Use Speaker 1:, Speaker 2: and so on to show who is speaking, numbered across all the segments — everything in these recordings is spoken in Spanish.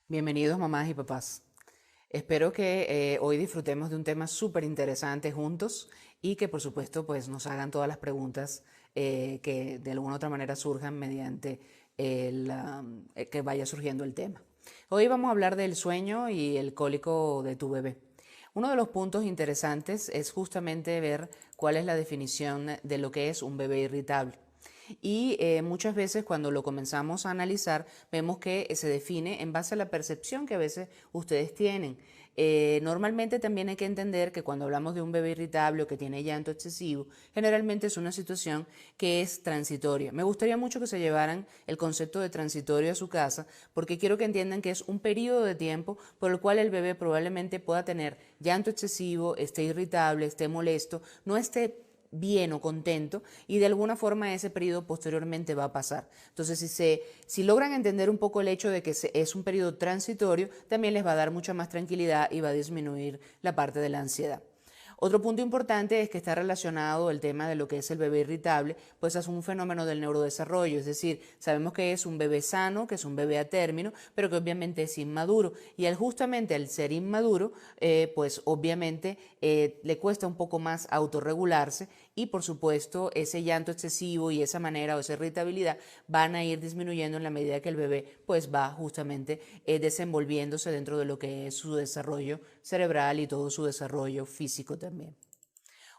Speaker 1: Bienvenidos mamás y papás. Espero que hoy disfrutemos de un tema súper interesante juntos y que por supuesto pues nos hagan todas las preguntas que de alguna u otra manera surjan mediante que vaya surgiendo el tema. Hoy vamos a hablar del sueño y el cólico de tu bebé. Uno de los puntos interesantes es justamente ver cuál es la definición de lo que es un bebé irritable. Y muchas veces cuando lo comenzamos a analizar vemos que se define en base a la percepción que a veces ustedes tienen. Normalmente también hay que entender que cuando hablamos de un bebé irritable o que tiene llanto excesivo, generalmente es una situación que es transitoria. Me gustaría mucho que se llevaran el concepto de transitorio a su casa porque quiero que entiendan que es un periodo de tiempo por el cual el bebé probablemente pueda tener llanto excesivo, esté irritable, esté molesto, no esté bien o contento y de alguna forma ese periodo posteriormente va a pasar. Entonces, si logran entender un poco el hecho de que es un periodo transitorio, también les va a dar mucha más tranquilidad y va a disminuir la parte de la ansiedad. Otro punto importante es que está relacionado el tema de lo que es el bebé irritable, pues es un fenómeno del neurodesarrollo, es decir, sabemos que es un bebé sano, que es un bebé a término, pero que obviamente es inmaduro y justamente al ser inmaduro, pues obviamente le cuesta un poco más autorregularse y por supuesto ese llanto excesivo y esa manera o esa irritabilidad van a ir disminuyendo en la medida que el bebé pues va justamente desenvolviéndose dentro de lo que es su desarrollo cerebral y todo su desarrollo físico también.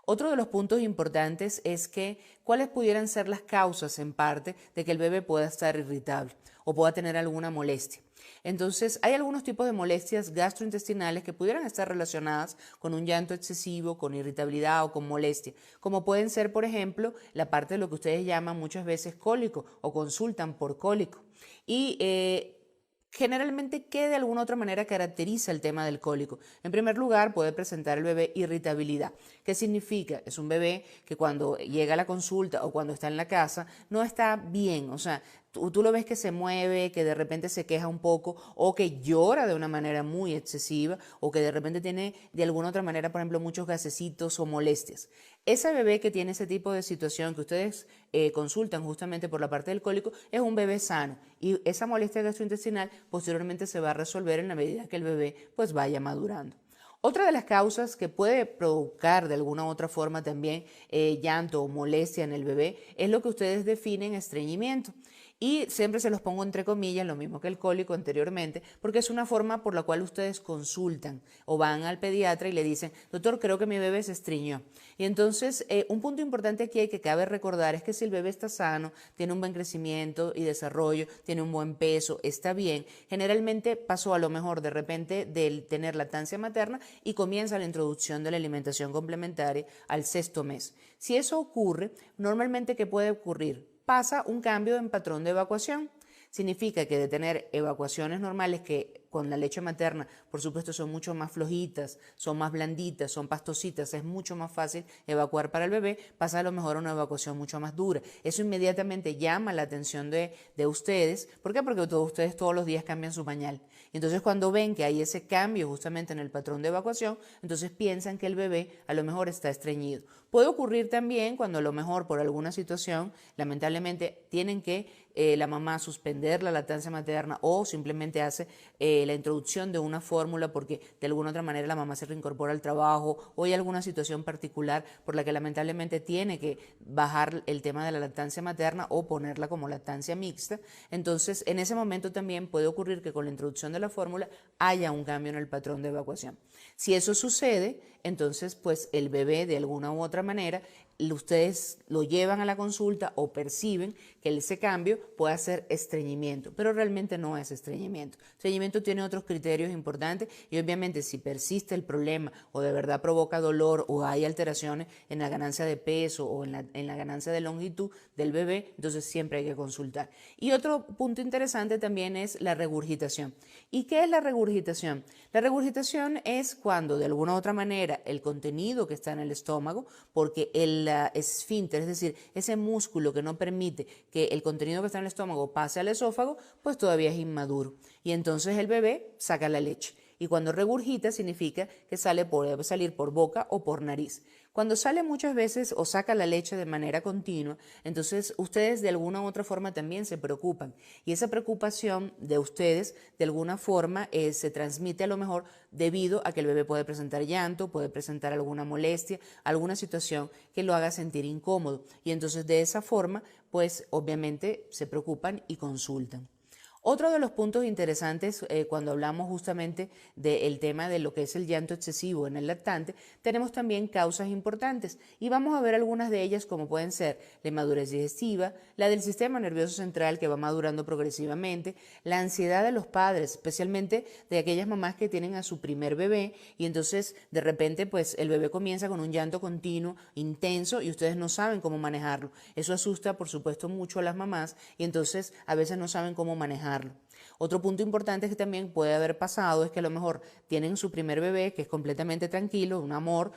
Speaker 1: Otro de los puntos importantes es que cuáles pudieran ser las causas en parte de que el bebé pueda estar irritable o pueda tener alguna molestia. Entonces, hay algunos tipos de molestias gastrointestinales que pudieran estar relacionadas con un llanto excesivo, con irritabilidad o con molestia, como pueden ser, por ejemplo, la parte de lo que ustedes llaman muchas veces cólico o consultan por cólico. Y generalmente, ¿qué de alguna otra manera caracteriza el tema del cólico? En primer lugar, puede presentar el bebé irritabilidad. ¿Qué significa? Es un bebé que cuando llega a la consulta o cuando está en la casa no está bien, o sea, tú lo ves que se mueve, que de repente se queja un poco o que llora de una manera muy excesiva o que de repente tiene de alguna otra manera, por ejemplo, muchos gasecitos o molestias. Ese bebé que tiene ese tipo de situación que ustedes consultan justamente por la parte del cólico es un bebé sano y esa molestia gastrointestinal posteriormente se va a resolver en la medida que el bebé pues vaya madurando. Otra de las causas que puede provocar de alguna u otra forma también llanto o molestia en el bebé es lo que ustedes definen estreñimiento. Y siempre se los pongo entre comillas, lo mismo que el cólico anteriormente, porque es una forma por la cual ustedes consultan o van al pediatra y le dicen, doctor, creo que mi bebé se estreñió. Y entonces, un punto importante aquí hay que cabe recordar es que si el bebé está sano, tiene un buen crecimiento y desarrollo, tiene un buen peso, está bien, generalmente pasó a lo mejor de repente del tener lactancia materna y comienza la introducción de la alimentación complementaria al sexto mes. Si eso ocurre, normalmente, ¿qué puede ocurrir? Pasa un cambio en patrón de evacuación. Significa que de tener evacuaciones normales que con la leche materna, por supuesto, son mucho más flojitas, son más blanditas, son pastositas, es mucho más fácil evacuar para el bebé, pasa a lo mejor a una evacuación mucho más dura. Eso inmediatamente llama la atención de ustedes. ¿Por qué? Porque ustedes todos los días cambian su pañal. Entonces, cuando ven que hay ese cambio justamente en el patrón de evacuación, entonces piensan que el bebé a lo mejor está estreñido. Puede ocurrir también cuando a lo mejor por alguna situación, lamentablemente, tienen que la mamá suspender la lactancia materna o simplemente hace la introducción de una fórmula porque de alguna otra manera la mamá se reincorpora al trabajo o hay alguna situación particular por la que lamentablemente tiene que bajar el tema de la lactancia materna o ponerla como lactancia mixta. Entonces, en ese momento también puede ocurrir que con la introducción de la fórmula haya un cambio en el patrón de evacuación. Si eso sucede, entonces pues el bebé de alguna u otra manera ustedes lo llevan a la consulta o perciben que ese cambio puede ser estreñimiento, pero realmente no es estreñimiento. Estreñimiento tiene otros criterios importantes y obviamente si persiste el problema o de verdad provoca dolor o hay alteraciones en la ganancia de peso o en la ganancia de longitud del bebé, entonces siempre hay que consultar. Y otro punto interesante también es la regurgitación. ¿Y qué es la regurgitación? La regurgitación es cuando de alguna u otra manera el contenido que está en el estómago, porque el esfínter, es decir, ese músculo que no permite que el contenido que está en el estómago pase al esófago, pues todavía es inmaduro. Y entonces el bebé saca la leche. Y cuando regurgita significa que puede salir por boca o por nariz. Cuando sale muchas veces o saca la leche de manera continua, entonces ustedes de alguna u otra forma también se preocupan. Y esa preocupación de ustedes de alguna forma se transmite a lo mejor debido a que el bebé puede presentar llanto, puede presentar alguna molestia, alguna situación que lo haga sentir incómodo. Y entonces de esa forma, pues obviamente se preocupan y consultan. Otro de los puntos interesantes cuando hablamos justamente del tema de lo que es el llanto excesivo en el lactante, tenemos también causas importantes y vamos a ver algunas de ellas como pueden ser la inmadurez digestiva, la del sistema nervioso central que va madurando progresivamente, la ansiedad de los padres, especialmente de aquellas mamás que tienen a su primer bebé y entonces de repente pues el bebé comienza con un llanto continuo, intenso y ustedes no saben cómo manejarlo. Eso asusta por supuesto mucho a las mamás y entonces a veces no saben cómo manejarlo. Otro punto importante que también puede haber pasado es que a lo mejor tienen su primer bebé que es completamente tranquilo, un amor,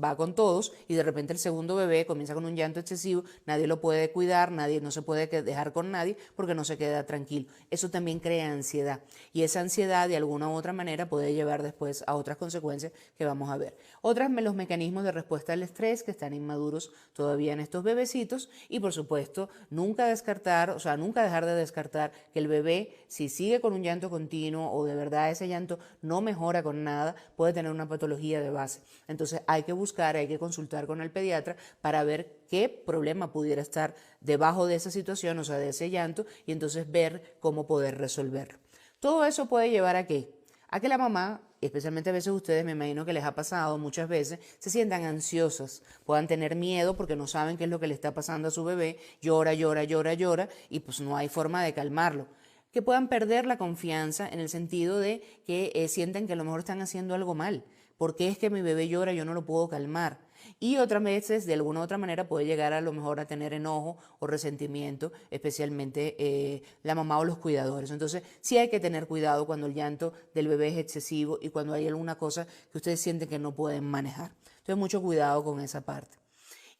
Speaker 1: va con todos y de repente el segundo bebé comienza con un llanto excesivo, nadie lo puede cuidar, nadie no se puede dejar con nadie porque no se queda tranquilo. Eso también crea ansiedad y esa ansiedad de alguna u otra manera puede llevar después a otras consecuencias que vamos a ver. Otras los mecanismos de respuesta al estrés que están inmaduros todavía en estos bebecitos y por supuesto nunca dejar de descartar que el bebé si sigue con un llanto continuo o de verdad ese llanto no mejora con nada, puede tener una patología de base. Entonces hay que consultar con el pediatra para ver qué problema pudiera estar debajo de esa situación, o sea, de ese llanto, y entonces ver cómo poder resolverlo. Todo eso puede llevar ¿a qué? A que la mamá, especialmente a veces ustedes, me imagino que les ha pasado muchas veces, se sientan ansiosas, puedan tener miedo porque no saben qué es lo que le está pasando a su bebé, llora, llora, llora, llora, y pues no hay forma de calmarlo. Que puedan perder la confianza en el sentido de que sientan que a lo mejor están haciendo algo mal. ¿Por qué es que mi bebé llora y yo no lo puedo calmar? Y otras veces, de alguna u otra manera, puede llegar a lo mejor a tener enojo o resentimiento, especialmente la mamá o los cuidadores. Entonces, sí hay que tener cuidado cuando el llanto del bebé es excesivo y cuando hay alguna cosa que ustedes sienten que no pueden manejar. Entonces, mucho cuidado con esa parte.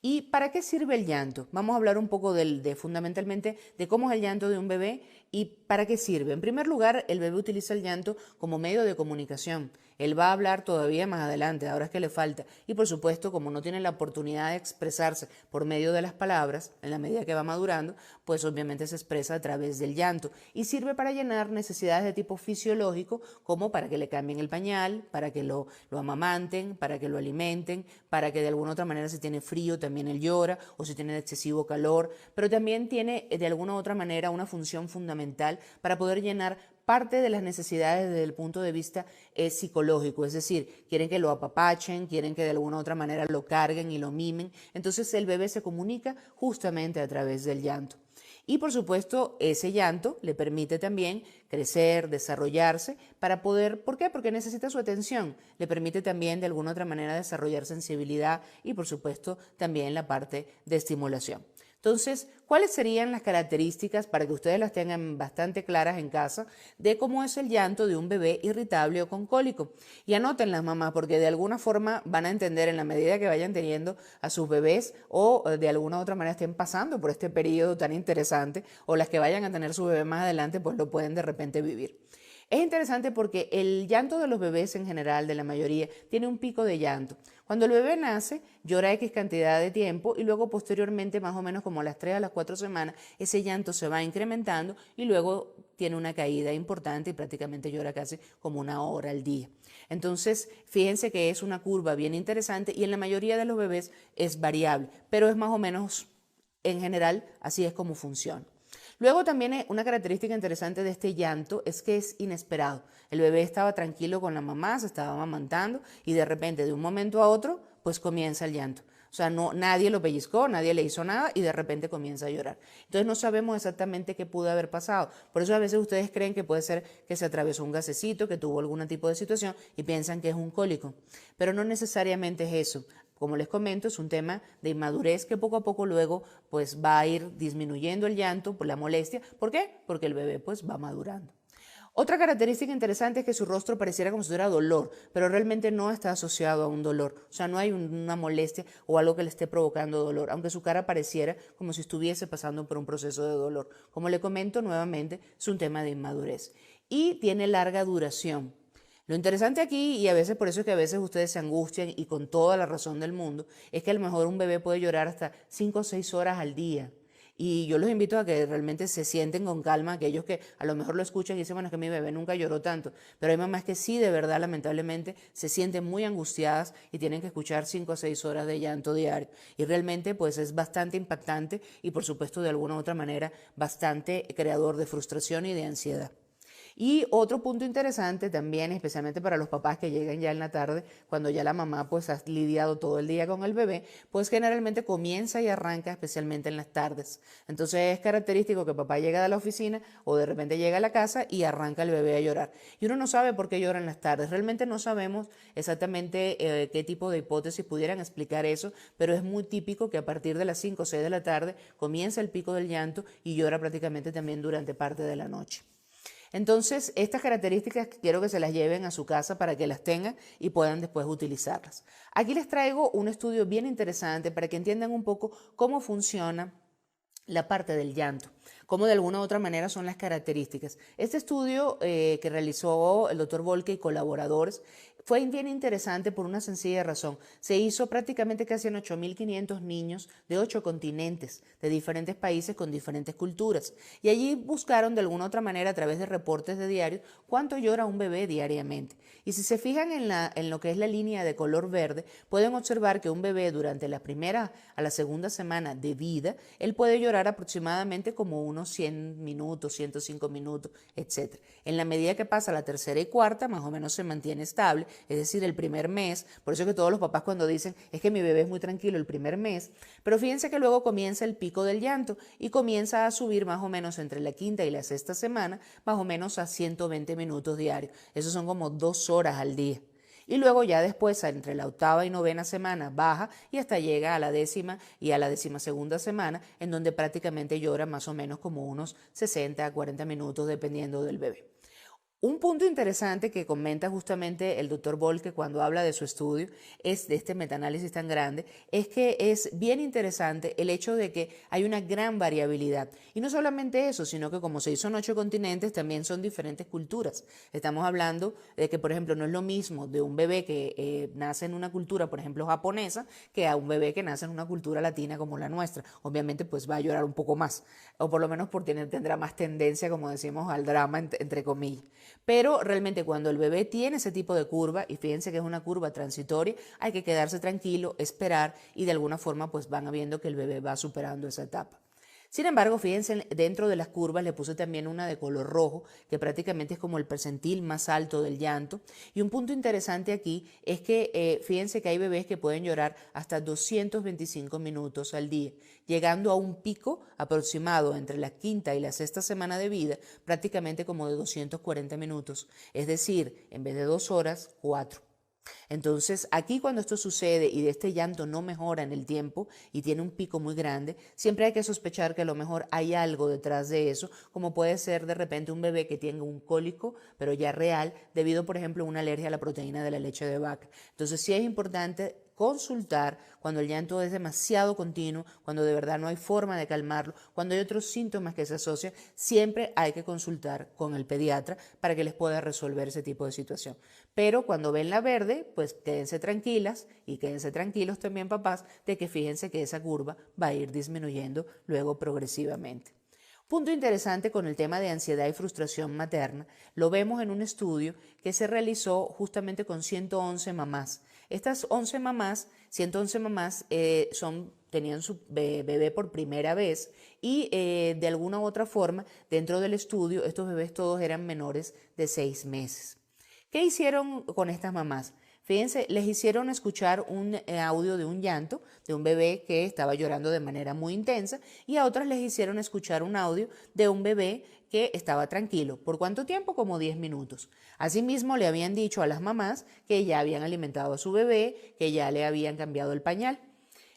Speaker 1: ¿Y para qué sirve el llanto? Vamos a hablar un poco fundamentalmente de cómo es el llanto de un bebé y para qué sirve. En primer lugar, el bebé utiliza el llanto como medio de comunicación. Él va a hablar todavía más adelante, ahora es que le falta. Y por supuesto, como no tiene la oportunidad de expresarse por medio de las palabras, en la medida que va madurando, pues obviamente se expresa a través del llanto. Y sirve para llenar necesidades de tipo fisiológico, como para que le cambien el pañal, para que lo amamanten, para que lo alimenten, para que de alguna otra manera si tiene frío también él llora, o si tiene excesivo calor. Pero también tiene de alguna u otra manera una función fundamental para poder llenar parte de las necesidades desde el punto de vista psicológico, es decir, quieren que lo apapachen, quieren que de alguna u otra manera lo carguen y lo mimen, entonces el bebé se comunica justamente a través del llanto. Y por supuesto, ese llanto le permite también crecer, desarrollarse, para poder, ¿por qué? Porque necesita su atención, le permite también de alguna otra manera desarrollar sensibilidad y por supuesto también la parte de estimulación. Entonces, ¿cuáles serían las características para que ustedes las tengan bastante claras en casa de cómo es el llanto de un bebé irritable o con cólico? Y anótenlas, mamás, porque de alguna forma van a entender en la medida que vayan teniendo a sus bebés o de alguna u otra manera estén pasando por este periodo tan interesante o las que vayan a tener su bebé más adelante, pues lo pueden de repente vivir. Es interesante porque el llanto de los bebés en general, de la mayoría, tiene un pico de llanto. Cuando el bebé nace, llora X cantidad de tiempo y luego posteriormente, más o menos como a las 3 a las 4 semanas, ese llanto se va incrementando y luego tiene una caída importante y prácticamente llora casi como 1 hora al día. Entonces, fíjense que es una curva bien interesante y en la mayoría de los bebés es variable, pero es más o menos, en general, así es como funciona. Luego también una característica interesante de este llanto es que es inesperado. El bebé estaba tranquilo con la mamá, se estaba amamantando y de repente de un momento a otro pues comienza el llanto. O sea, nadie lo pellizcó, nadie le hizo nada y de repente comienza a llorar. Entonces no sabemos exactamente qué pudo haber pasado. Por eso a veces ustedes creen que puede ser que se atravesó un gasecito, que tuvo algún tipo de situación y piensan que es un cólico. Pero no necesariamente es eso. Como les comento, es un tema de inmadurez que poco a poco luego pues va a ir disminuyendo el llanto por la molestia. ¿Por qué? Porque el bebé pues va madurando. Otra característica interesante es que su rostro pareciera como si tuviera dolor, pero realmente no está asociado a un dolor. O sea, no hay una molestia o algo que le esté provocando dolor, aunque su cara pareciera como si estuviese pasando por un proceso de dolor. Como le comento nuevamente, es un tema de inmadurez. Y tiene larga duración. Lo interesante aquí, y a veces por eso es que a veces ustedes se angustian y con toda la razón del mundo, es que a lo mejor un bebé puede llorar hasta 5 o 6 horas al día. Y yo los invito a que realmente se sienten con calma, aquellos que a lo mejor lo escuchan y dicen, bueno, es que mi bebé nunca lloró tanto. Pero hay mamás que sí, de verdad, lamentablemente, se sienten muy angustiadas y tienen que escuchar 5 o 6 horas de llanto diario. Y realmente, pues es bastante impactante y, por supuesto, de alguna u otra manera, bastante creador de frustración y de ansiedad. Y otro punto interesante también, especialmente para los papás que llegan ya en la tarde, cuando ya la mamá pues ha lidiado todo el día con el bebé, pues generalmente comienza y arranca especialmente en las tardes. Entonces es característico que papá llega de la oficina o de repente llega a la casa y arranca el bebé a llorar. Y uno no sabe por qué llora en las tardes. Realmente no sabemos exactamente qué tipo de hipótesis pudieran explicar eso, pero es muy típico que a partir de las 5 o 6 de la tarde comienza el pico del llanto y llora prácticamente también durante parte de la noche. Entonces, estas características quiero que se las lleven a su casa para que las tengan y puedan después utilizarlas. Aquí les traigo un estudio bien interesante para que entiendan un poco cómo funciona la parte del llanto, cómo de alguna u otra manera son las características. Este estudio que realizó el doctor Volke y colaboradores fue bien interesante por una sencilla razón. Se hizo prácticamente casi en 8.500 niños de 8 continentes, de diferentes países con diferentes culturas. Y allí buscaron de alguna u otra manera a través de reportes de diarios cuánto llora un bebé diariamente. Y si se fijan en lo que es la línea de color verde, pueden observar que un bebé durante la primera a la segunda semana de vida, él puede llorar aproximadamente como unos 100 minutos, 105 minutos, etc. En la medida que pasa la tercera y cuarta, más o menos se mantiene estable, es decir, el primer mes. Por eso es que todos los papás cuando dicen, es que mi bebé es muy tranquilo el primer mes, pero fíjense que luego comienza el pico del llanto y comienza a subir más o menos entre la quinta y la sexta semana, más o menos a 120 minutos diarios. Esos son como 2 horas al día. Y luego ya después, entre la octava y novena semana, baja y hasta llega a la décima y a la 12ª semana, en donde prácticamente llora más o menos como unos 60 a 40 minutos, dependiendo del bebé. Un punto interesante que comenta justamente el doctor Volke cuando habla de su estudio, es de este metaanálisis tan grande, es que es bien interesante el hecho de que hay una gran variabilidad. Y no solamente eso, sino que como se hizo en 8 continentes, también son diferentes culturas. Estamos hablando de que, por ejemplo, no es lo mismo de un bebé que nace en una cultura, por ejemplo, japonesa, que a un bebé que nace en una cultura latina como la nuestra. Obviamente, pues va a llorar un poco más, o por lo menos tendrá más tendencia, como decimos, al drama, entre comillas. Pero realmente cuando el bebé tiene ese tipo de curva, y fíjense que es una curva transitoria, hay que quedarse tranquilo, esperar y de alguna forma pues van viendo que el bebé va superando esa etapa. Sin embargo, fíjense, dentro de las curvas le puse también una de color rojo, que prácticamente es como el percentil más alto del llanto. Y un punto interesante aquí es que fíjense que hay bebés que pueden llorar hasta 225 minutos al día, llegando a un pico aproximado entre la quinta y la sexta semana de vida, prácticamente como de 240 minutos. Es decir, en vez de 2 horas, 4. Entonces, aquí cuando esto sucede y de este llanto no mejora en el tiempo y tiene un pico muy grande, siempre hay que sospechar que a lo mejor hay algo detrás de eso, como puede ser de repente un bebé que tenga un cólico, pero ya real, debido, por ejemplo, a una alergia a la proteína de la leche de vaca. Entonces, sí es importante consultar cuando el llanto es demasiado continuo, cuando de verdad no hay forma de calmarlo, cuando hay otros síntomas que se asocian, siempre hay que consultar con el pediatra para que les pueda resolver ese tipo de situación. Pero cuando ven la verde, pues quédense tranquilas y quédense tranquilos también papás de que fíjense que esa curva va a ir disminuyendo luego progresivamente. Punto interesante con el tema de ansiedad y frustración materna, lo vemos en un estudio que se realizó justamente con 111 mamás. Estas 111 mamás tenían su bebé por primera vez y de alguna u otra forma dentro del estudio estos bebés todos eran menores de 6 meses. ¿Qué hicieron con estas mamás? Fíjense, les hicieron escuchar un audio de un llanto de un bebé que estaba llorando de manera muy intensa y a otras les hicieron escuchar un audio de un bebé que estaba tranquilo. ¿Por cuánto tiempo? Como 10 minutos. Asimismo, le habían dicho a las mamás que ya habían alimentado a su bebé, que ya le habían cambiado el pañal.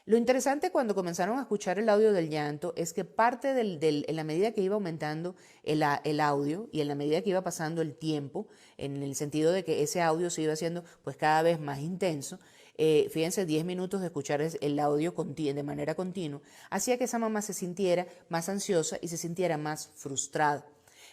Speaker 1: Lo interesante cuando comenzaron a escuchar el audio del llanto es que parte en la medida que iba aumentando el audio y en la medida que iba pasando el tiempo, en el sentido de que ese audio se iba haciendo pues cada vez más intenso, fíjense, 10 minutos de escuchar el audio de manera continua, hacía que esa mamá se sintiera más ansiosa y se sintiera más frustrada.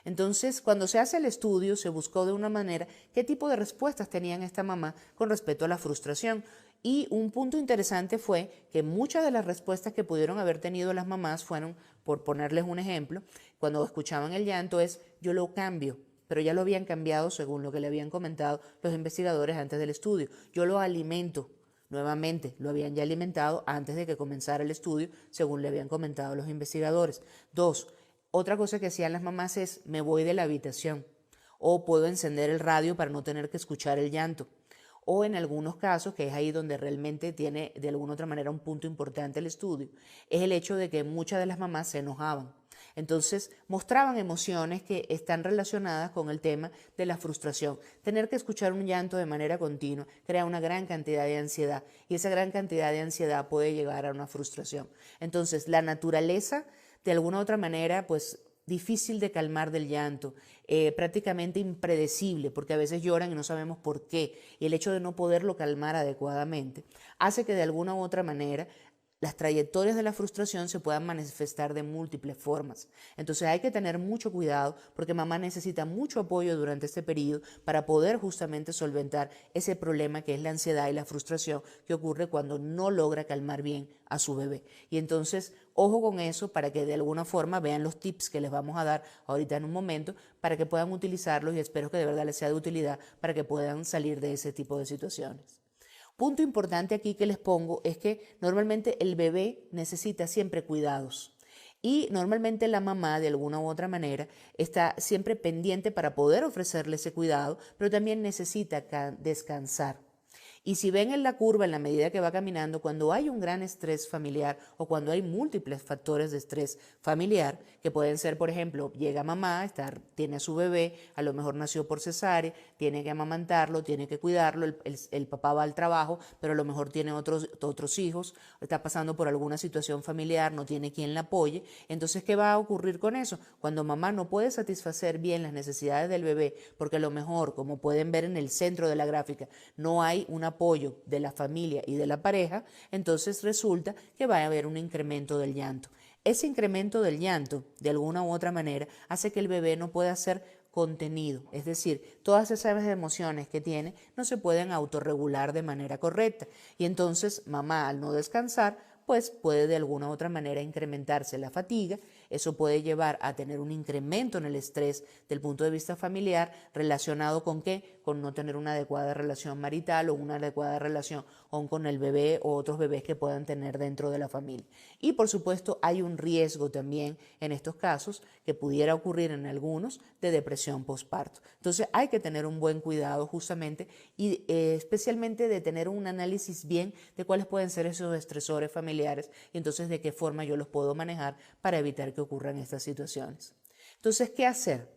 Speaker 1: Entonces, cuando se hace el estudio, se buscó de una manera qué tipo de respuestas tenían esta mamá con respecto a la frustración. Y un punto interesante fue que muchas de las respuestas que pudieron haber tenido las mamás fueron, por ponerles un ejemplo, cuando escuchaban el llanto es yo lo cambio, pero ya lo habían cambiado según lo que le habían comentado los investigadores antes del estudio. Yo lo alimento. Nuevamente, lo habían ya alimentado antes de que comenzara el estudio, según le habían comentado los investigadores. Dos, otra cosa que hacían las mamás es me voy de la habitación o puedo encender el radio para no tener que escuchar el llanto. O en algunos casos, que es ahí donde realmente tiene de alguna otra manera un punto importante el estudio, es el hecho de que muchas de las mamás se enojaban. Entonces mostraban emociones que están relacionadas con el tema de la frustración. Tener que escuchar un llanto de manera continua crea una gran cantidad de ansiedad y esa gran cantidad de ansiedad puede llegar a una frustración. Entonces la naturaleza de alguna otra manera pues difícil de calmar del llanto, prácticamente impredecible, porque a veces lloran y no sabemos por qué, y el hecho de no poderlo calmar adecuadamente hace que de alguna u otra manera las trayectorias de la frustración se puedan manifestar de múltiples formas. Entonces hay que tener mucho cuidado porque mamá necesita mucho apoyo durante este periodo para poder justamente solventar ese problema que es la ansiedad y la frustración que ocurre cuando no logra calmar bien a su bebé. Y entonces, ojo con eso para que de alguna forma vean los tips que les vamos a dar ahorita en un momento para que puedan utilizarlos y espero que de verdad les sea de utilidad para que puedan salir de ese tipo de situaciones. Punto importante aquí que les pongo es que normalmente el bebé necesita siempre cuidados y normalmente la mamá de alguna u otra manera está siempre pendiente para poder ofrecerle ese cuidado, pero también necesita descansar. Y si ven en la curva, en la medida que va caminando, cuando hay un gran estrés familiar o cuando hay múltiples factores de estrés familiar, que pueden ser, por ejemplo, llega mamá, tiene a su bebé, a lo mejor nació por cesárea, tiene que amamantarlo, tiene que cuidarlo, el papá va al trabajo, pero a lo mejor tiene otros hijos, está pasando por alguna situación familiar, no tiene quien la apoye. Entonces, ¿qué va a ocurrir con eso? Cuando mamá no puede satisfacer bien las necesidades del bebé, porque a lo mejor, como pueden ver en el centro de la gráfica, no hay un apoyo de la familia y de la pareja, entonces resulta que va a haber un incremento del llanto. Ese incremento del llanto, de alguna u otra manera, hace que el bebé no pueda ser contenido, es decir, todas esas emociones que tiene no se pueden autorregular de manera correcta y entonces mamá al no descansar pues puede de alguna u otra manera incrementarse la fatiga, eso puede llevar a tener un incremento en el estrés del punto de vista familiar relacionado con qué, con no tener una adecuada relación marital o una adecuada relación con el bebé o otros bebés que puedan tener dentro de la familia. Y por supuesto hay un riesgo también en estos casos que pudiera ocurrir en algunos de depresión postparto. Entonces hay que tener un buen cuidado justamente y especialmente de tener un análisis bien de cuáles pueden ser esos estresores familiares y entonces de qué forma yo los puedo manejar para evitar que ocurran estas situaciones. Entonces, ¿qué hacer?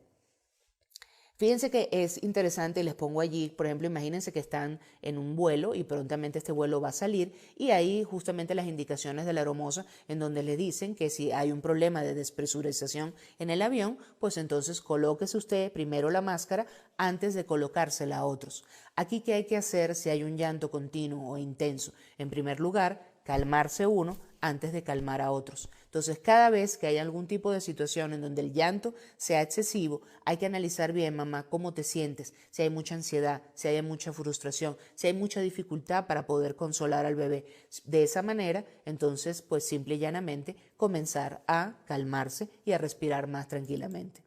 Speaker 1: Fíjense que es interesante y les pongo allí, por ejemplo, imagínense que están en un vuelo y prontamente este vuelo va a salir y ahí justamente las indicaciones de la aeromoza en donde le dicen que si hay un problema de despresurización en el avión, pues entonces colóquese usted primero la máscara antes de colocársela a otros. Aquí, ¿qué hay que hacer si hay un llanto continuo o intenso? En primer lugar, calmarse uno antes de calmar a otros. Entonces, cada vez que hay algún tipo de situación en donde el llanto sea excesivo, hay que analizar bien, mamá, cómo te sientes, si hay mucha ansiedad, si hay mucha frustración, si hay mucha dificultad para poder consolar al bebé. De esa manera, entonces, pues simple y llanamente comenzar a calmarse y a respirar más tranquilamente.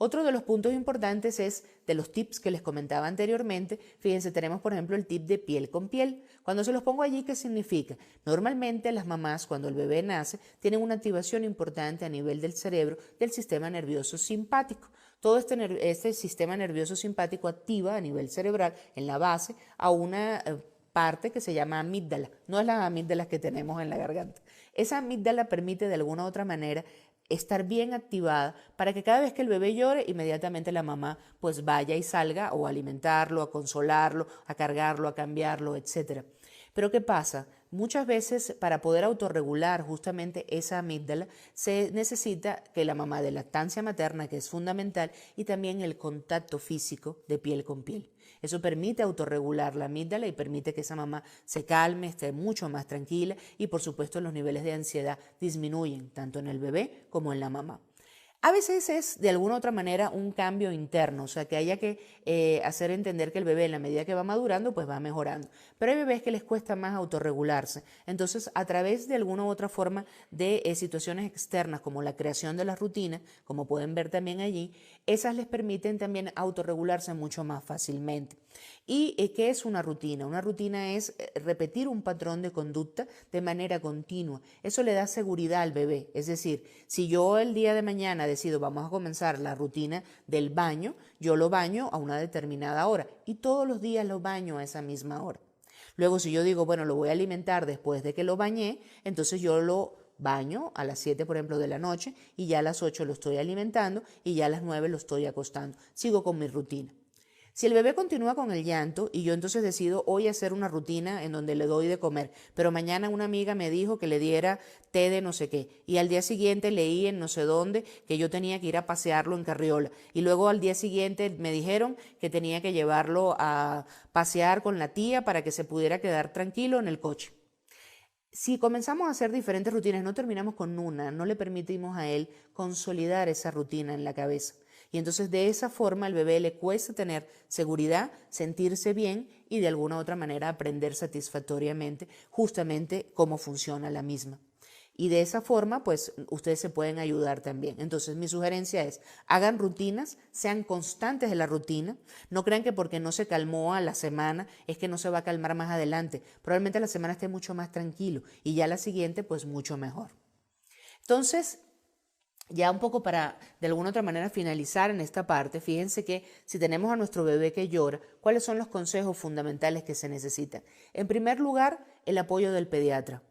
Speaker 1: Otro de los puntos importantes es de los tips que les comentaba anteriormente. Fíjense, tenemos por ejemplo el tip de piel con piel. Cuando se los pongo allí, ¿qué significa? Normalmente las mamás cuando el bebé nace tienen una activación importante a nivel del cerebro del sistema nervioso simpático. Todo este sistema nervioso simpático activa a nivel cerebral en la base a una parte que se llama amígdala. No es la amígdala que tenemos en la garganta. Esa amígdala permite de alguna u otra manera estar bien activada para que cada vez que el bebé llore, inmediatamente la mamá pues vaya y salga o a alimentarlo, a consolarlo, a cargarlo, a cambiarlo, etc. Pero ¿qué pasa? Muchas veces para poder autorregular justamente esa amígdala se necesita que la mamá de lactancia materna, que es fundamental, y también el contacto físico de piel con piel. Eso permite autorregular la amígdala y permite que esa mamá se calme, esté mucho más tranquila y por supuesto los niveles de ansiedad disminuyen tanto en el bebé como en la mamá. A veces es de alguna u otra manera un cambio interno, o sea, que haya que hacer entender que el bebé en la medida que va madurando, pues va mejorando. Pero hay bebés que les cuesta más autorregularse. Entonces, a través de alguna u otra forma de situaciones externas, como la creación de las rutinas, como pueden ver también allí, esas les permiten también autorregularse mucho más fácilmente. ¿Y qué es una rutina? Una rutina es repetir un patrón de conducta de manera continua. Eso le da seguridad al bebé. Es decir, si yo el día de mañana decido vamos a comenzar la rutina del baño, yo lo baño a una determinada hora y todos los días lo baño a esa misma hora. Luego, si yo digo, bueno, lo voy a alimentar después de que lo bañé, entonces yo lo baño a las 7, por ejemplo, de la noche y ya a las 8 lo estoy alimentando y ya a las 9 lo estoy acostando. Sigo con mi rutina. Si el bebé continúa con el llanto y yo entonces decido hoy hacer una rutina en donde le doy de comer, pero mañana una amiga me dijo que le diera té de no sé qué y al día siguiente leí en no sé dónde que yo tenía que ir a pasearlo en carriola y luego al día siguiente me dijeron que tenía que llevarlo a pasear con la tía para que se pudiera quedar tranquilo en el coche. Si comenzamos a hacer diferentes rutinas, no terminamos con una, no le permitimos a él consolidar esa rutina en la cabeza. Y entonces de esa forma al bebé le cuesta tener seguridad, sentirse bien y de alguna u otra manera aprender satisfactoriamente justamente cómo funciona la misma. Y de esa forma, pues ustedes se pueden ayudar también. Entonces, mi sugerencia es, hagan rutinas, sean constantes de la rutina. No crean que porque no se calmó a la semana es que no se va a calmar más adelante. Probablemente la semana esté mucho más tranquilo y ya la siguiente, pues mucho mejor. Entonces, ya un poco para de alguna otra manera finalizar en esta parte, fíjense que si tenemos a nuestro bebé que llora, ¿cuáles son los consejos fundamentales que se necesitan? En primer lugar, el apoyo del pediatra.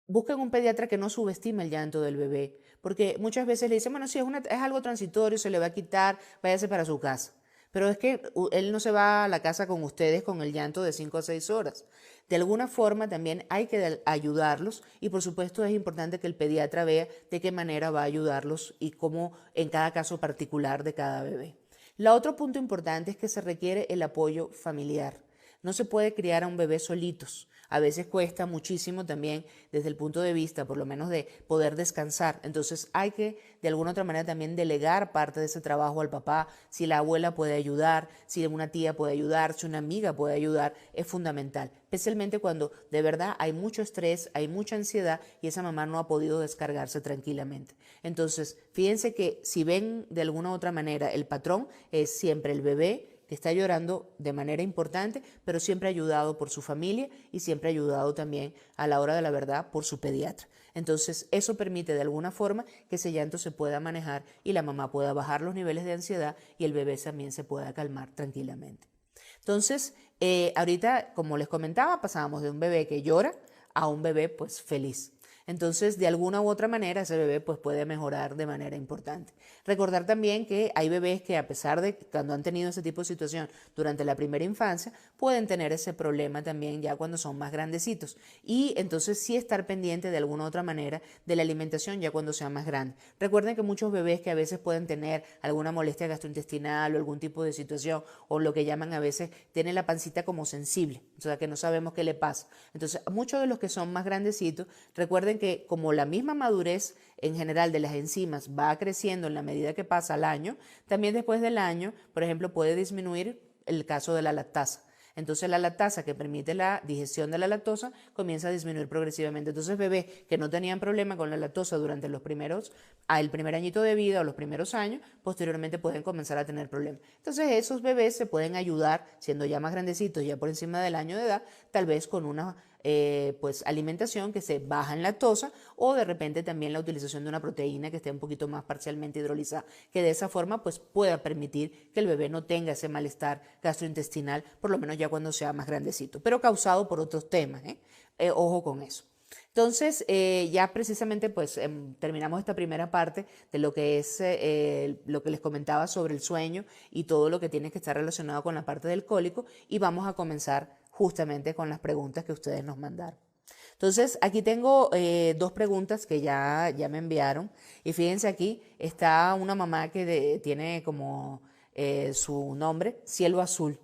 Speaker 1: Busquen un pediatra que no subestime el llanto del bebé, porque muchas veces le dicen, bueno, sí, es algo transitorio, se le va a quitar, váyase para su casa. Pero es que él no se va a la casa con ustedes con el llanto de 5 a 6 horas. De alguna forma también hay que ayudarlos y por supuesto es importante que el pediatra vea de qué manera va a ayudarlos y cómo en cada caso particular de cada bebé. El otro punto importante es que se requiere el apoyo familiar. No se puede criar a un bebé solitos. A veces cuesta muchísimo también desde el punto de vista, por lo menos, de poder descansar. Entonces hay que de alguna otra manera también delegar parte de ese trabajo al papá. Si la abuela puede ayudar, si una tía puede ayudar, si una amiga puede ayudar, es fundamental. Especialmente cuando de verdad hay mucho estrés, hay mucha ansiedad y esa mamá no ha podido descargarse tranquilamente. Entonces, fíjense que si ven de alguna otra manera el patrón es siempre el bebé que está llorando de manera importante, pero siempre ayudado por su familia y siempre ayudado también a la hora de la verdad por su pediatra. Entonces, eso permite de alguna forma que ese llanto se pueda manejar y la mamá pueda bajar los niveles de ansiedad y el bebé también se pueda calmar tranquilamente. Entonces, ahorita, como les comentaba, pasábamos de un bebé que llora a un bebé pues feliz. Entonces, de alguna u otra manera, ese bebé pues, puede mejorar de manera importante. Recordar también que hay bebés que a pesar de cuando han tenido ese tipo de situación durante la primera infancia, pueden tener ese problema también ya cuando son más grandecitos. Y entonces sí estar pendiente de alguna u otra manera de la alimentación ya cuando sean más grandes. Recuerden que muchos bebés que a veces pueden tener alguna molestia gastrointestinal o algún tipo de situación o lo que llaman a veces, tienen la pancita como sensible, o sea que no sabemos qué le pasa. Entonces, muchos de los que son más grandecitos, recuerden que como la misma madurez en general de las enzimas va creciendo en la medida que pasa el año, también después del año, por ejemplo, puede disminuir el caso de la lactasa. Entonces la lactasa que permite la digestión de la lactosa comienza a disminuir progresivamente. Entonces bebés que no tenían problema con la lactosa durante el primer añito de vida o los primeros años, posteriormente pueden comenzar a tener problemas. Entonces esos bebés se pueden ayudar, siendo ya más grandecitos, ya por encima del año de edad, tal vez con una pues alimentación que se baja en lactosa o de repente también la utilización de una proteína que esté un poquito más parcialmente hidrolizada, que de esa forma pues pueda permitir que el bebé no tenga ese malestar gastrointestinal, por lo menos ya cuando sea más grandecito, pero causado por otros temas, ojo con eso. Entonces, ya precisamente pues terminamos esta primera parte de lo que es lo que les comentaba sobre el sueño y todo lo que tiene que estar relacionado con la parte del cólico y vamos a comenzar justamente con las preguntas que ustedes nos mandaron. Entonces, aquí tengo dos preguntas que ya me enviaron y fíjense aquí, está una mamá que tiene como su nombre, Cielo Azul.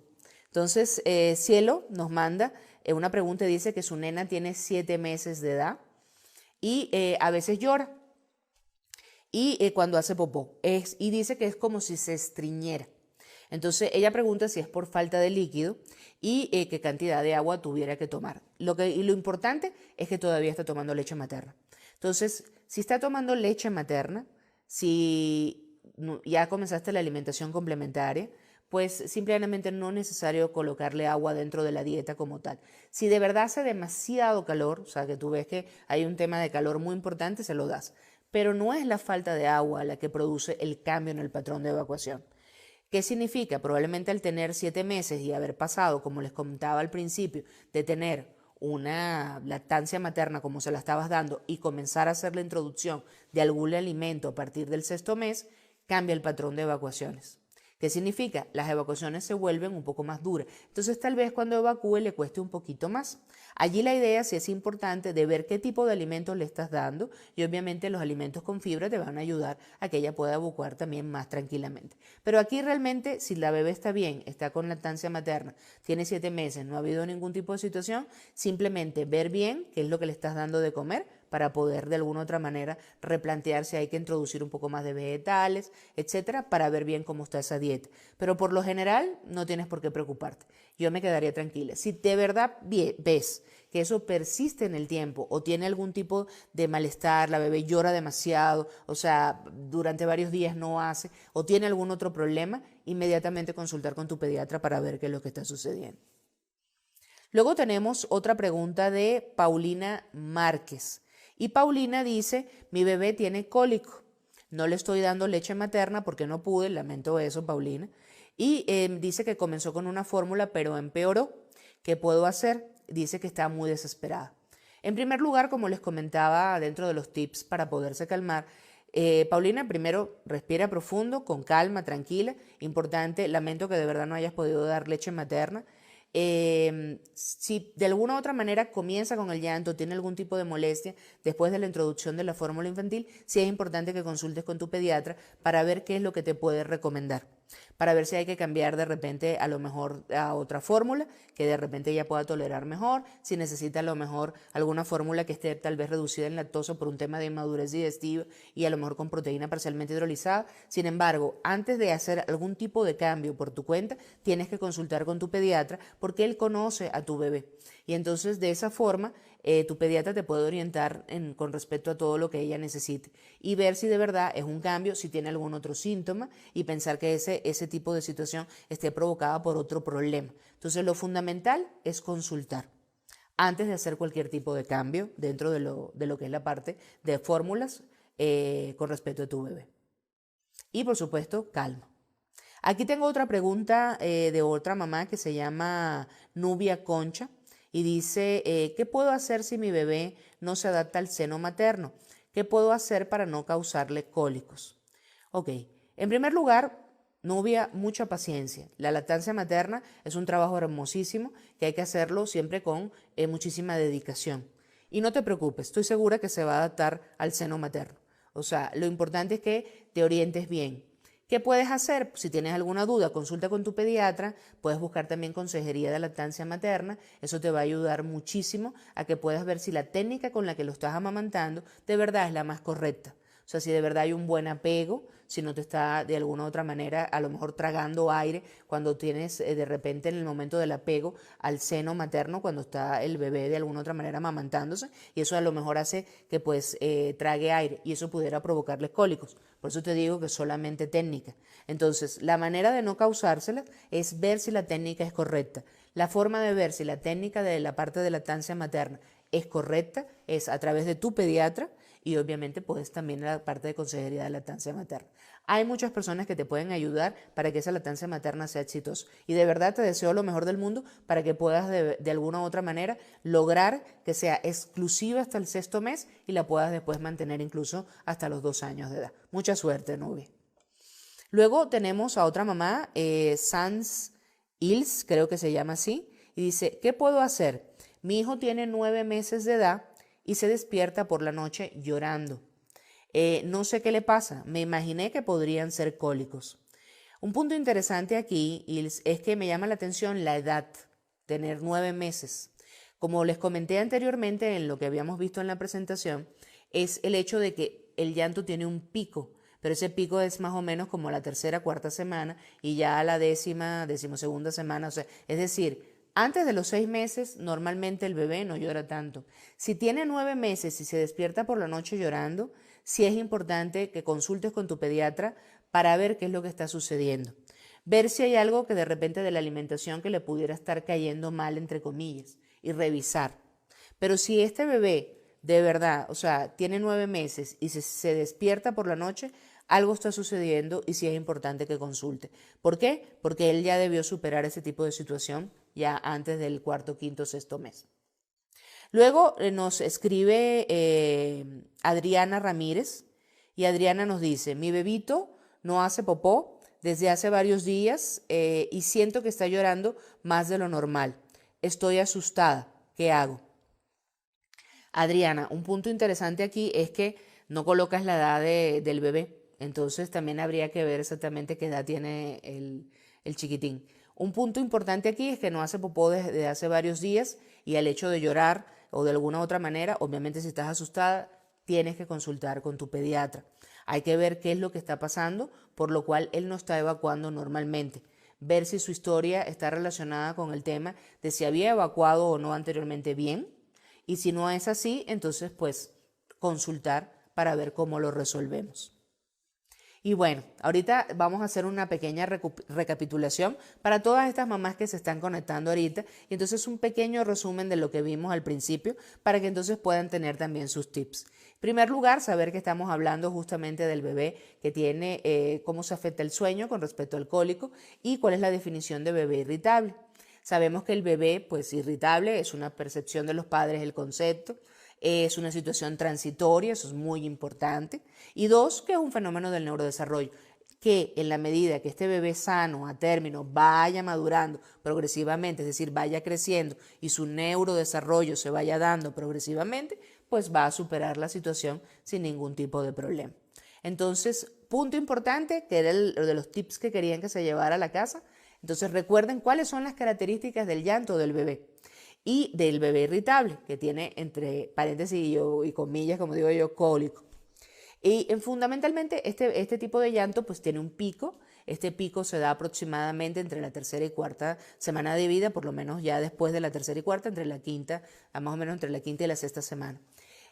Speaker 1: Entonces, Cielo nos manda una pregunta y dice que su nena tiene 7 meses de edad y a veces llora. y cuando hace popó. Y dice que es como si se estreñiera. Entonces ella pregunta si es por falta de líquido y qué cantidad de agua tuviera que tomar. Y lo importante es que todavía está tomando leche materna. Entonces, si está tomando leche materna, si ya comenzaste la alimentación complementaria, pues simplemente no es necesario colocarle agua dentro de la dieta como tal. Si de verdad hace demasiado calor, o sea que tú ves que hay un tema de calor muy importante, se lo das. Pero no es la falta de agua la que produce el cambio en el patrón de evacuación. ¿Qué significa? Probablemente al tener 7 meses y haber pasado, como les comentaba al principio, de tener una lactancia materna como se la estabas dando y comenzar a hacer la introducción de algún alimento a partir del sexto mes, cambia el patrón de evacuaciones. ¿Qué significa? Las evacuaciones se vuelven un poco más duras. Entonces tal vez cuando evacúe le cueste un poquito más. Allí la idea sí es importante de ver qué tipo de alimentos le estás dando y obviamente los alimentos con fibra te van a ayudar a que ella pueda evacuar también más tranquilamente. Pero aquí realmente si la bebé está bien, está con lactancia materna, tiene 7 meses, no ha habido ningún tipo de situación, simplemente ver bien qué es lo que le estás dando de comer para poder de alguna otra manera replantear si hay que introducir un poco más de vegetales, etcétera, para ver bien cómo está esa dieta. Pero por lo general no tienes por qué preocuparte. Yo me quedaría tranquila. Si de verdad ves que eso persiste en el tiempo o tiene algún tipo de malestar, la bebé llora demasiado, o sea, durante varios días no hace, o tiene algún otro problema, inmediatamente consultar con tu pediatra para ver qué es lo que está sucediendo. Luego tenemos otra pregunta de Paulina Márquez. Y Paulina dice, mi bebé tiene cólico. No le estoy dando leche materna porque no pude, lamento eso, Paulina. Y dice que comenzó con una fórmula, pero empeoró. ¿Qué puedo hacer? Dice que está muy desesperada. En primer lugar, como les comentaba dentro de los tips para poderse calmar, Paulina, primero respira profundo, con calma, tranquila. Importante, lamento que de verdad no hayas podido dar leche materna. Si de alguna u otra manera comienza con el llanto, tiene algún tipo de molestia después de la introducción de la fórmula infantil, sí es importante que consultes con tu pediatra para ver qué es lo que te puede recomendar, para ver si hay que cambiar de repente a lo mejor a otra fórmula que de repente ella pueda tolerar mejor, si necesita a lo mejor alguna fórmula que esté tal vez reducida en lactosa por un tema de inmadurez digestiva y a lo mejor con proteína parcialmente hidrolizada. Sin embargo, antes de hacer algún tipo de cambio por tu cuenta, tienes que consultar con tu pediatra porque él conoce a tu bebé. Y entonces de esa forma tu pediatra te puede orientar con respecto a todo lo que ella necesite y ver si de verdad es un cambio, si tiene algún otro síntoma y pensar que ese tipo de situación esté provocada por otro problema. Entonces lo fundamental es consultar antes de hacer cualquier tipo de cambio dentro de lo que es la parte de fórmulas con respecto a tu bebé. Y por supuesto, calma. Aquí tengo otra pregunta de otra mamá que se llama Nubia Concha y dice, ¿qué puedo hacer si mi bebé no se adapta al seno materno? ¿Qué puedo hacer para no causarle cólicos? Ok, en primer lugar, Nubia, mucha paciencia. La lactancia materna es un trabajo hermosísimo que hay que hacerlo siempre con muchísima dedicación. Y no te preocupes, estoy segura que se va a adaptar al seno materno. O sea, lo importante es que te orientes bien. ¿Qué puedes hacer? Si tienes alguna duda, consulta con tu pediatra, puedes buscar también consejería de lactancia materna, eso te va a ayudar muchísimo a que puedas ver si la técnica con la que lo estás amamantando de verdad es la más correcta. O sea, si de verdad hay un buen apego, si no te está de alguna u otra manera a lo mejor tragando aire cuando tienes de repente en el momento del apego al seno materno, cuando está el bebé de alguna u otra manera amamantándose, y eso a lo mejor hace que pues trague aire y eso pudiera provocarle cólicos. Por eso te digo que solamente técnica. Entonces, la manera de no causárselas es ver si la técnica es correcta. La forma de ver si la técnica de la parte de lactancia materna es correcta es a través de tu pediatra y obviamente puedes también la parte de consejería de lactancia materna. Hay muchas personas que te pueden ayudar para que esa lactancia materna sea exitosa y de verdad te deseo lo mejor del mundo para que puedas de alguna u otra manera lograr que sea exclusiva hasta el sexto mes y la puedas después mantener incluso hasta los 2 años de edad. Mucha suerte, Nubia. Luego tenemos a otra mamá, Sans Ils, creo que se llama así, y dice, ¿qué puedo hacer? Mi hijo tiene 9 meses de edad y se despierta por la noche llorando. No sé qué le pasa, me imaginé que podrían ser cólicos. Un punto interesante aquí es que me llama la atención la edad, tener 9 meses. Como les comenté anteriormente en lo que habíamos visto en la presentación, es el hecho de que el llanto tiene un pico, pero ese pico es más o menos como la tercera, cuarta semana y ya a la décima, decimosegunda semana, o sea, es decir, antes de los 6 meses normalmente el bebé no llora tanto. Si tiene 9 meses y se despierta por la noche llorando, sí es importante que consultes con tu pediatra para ver qué es lo que está sucediendo. Ver si hay algo que de repente de la alimentación que le pudiera estar cayendo mal, entre comillas, y revisar. Pero si este bebé de verdad, o sea, tiene 9 meses y se despierta por la noche, algo está sucediendo y sí es importante que consulte. ¿Por qué? Porque él ya debió superar ese tipo de situación ya antes del cuarto, quinto, sexto mes. Luego nos escribe Adriana Ramírez y Adriana nos dice, mi bebito no hace popó desde hace varios días y siento que está llorando más de lo normal. Estoy asustada. ¿Qué hago? Adriana, un punto interesante aquí es que no colocas la edad del bebé, entonces también habría que ver exactamente qué edad tiene el chiquitín. Un punto importante aquí es que no hace popó desde hace varios días y al hecho de llorar o de alguna otra manera, obviamente si estás asustada, tienes que consultar con tu pediatra. Hay que ver qué es lo que está pasando, por lo cual él no está evacuando normalmente. Ver si su historia está relacionada con el tema de si había evacuado o no anteriormente bien. Y si no es así, entonces pues consultar para ver cómo lo resolvemos. Y bueno, ahorita vamos a hacer una pequeña recapitulación para todas estas mamás que se están conectando ahorita y entonces un pequeño resumen de lo que vimos al principio para que entonces puedan tener también sus tips. En primer lugar, saber que estamos hablando justamente del bebé que tiene, cómo se afecta el sueño con respecto al cólico y cuál es la definición de bebé irritable. Sabemos que el bebé, pues irritable, es una percepción de los padres el concepto, es una situación transitoria, eso es muy importante. Y dos, que es un fenómeno del neurodesarrollo, que en la medida que este bebé sano a término vaya madurando progresivamente, es decir, vaya creciendo y su neurodesarrollo se vaya dando progresivamente, pues va a superar la situación sin ningún tipo de problema. Entonces, punto importante, que era el de los tips que querían que se llevara a la casa. Entonces, recuerden cuáles son las características del llanto del bebé y del bebé irritable, que tiene entre paréntesis y comillas, como digo yo, cólico. Y fundamentalmente este tipo de llanto pues tiene un pico. Este pico se da aproximadamente entre la tercera y cuarta semana de vida, por lo menos ya después de la tercera y cuarta, entre la quinta, más o menos entre la quinta y la sexta semana.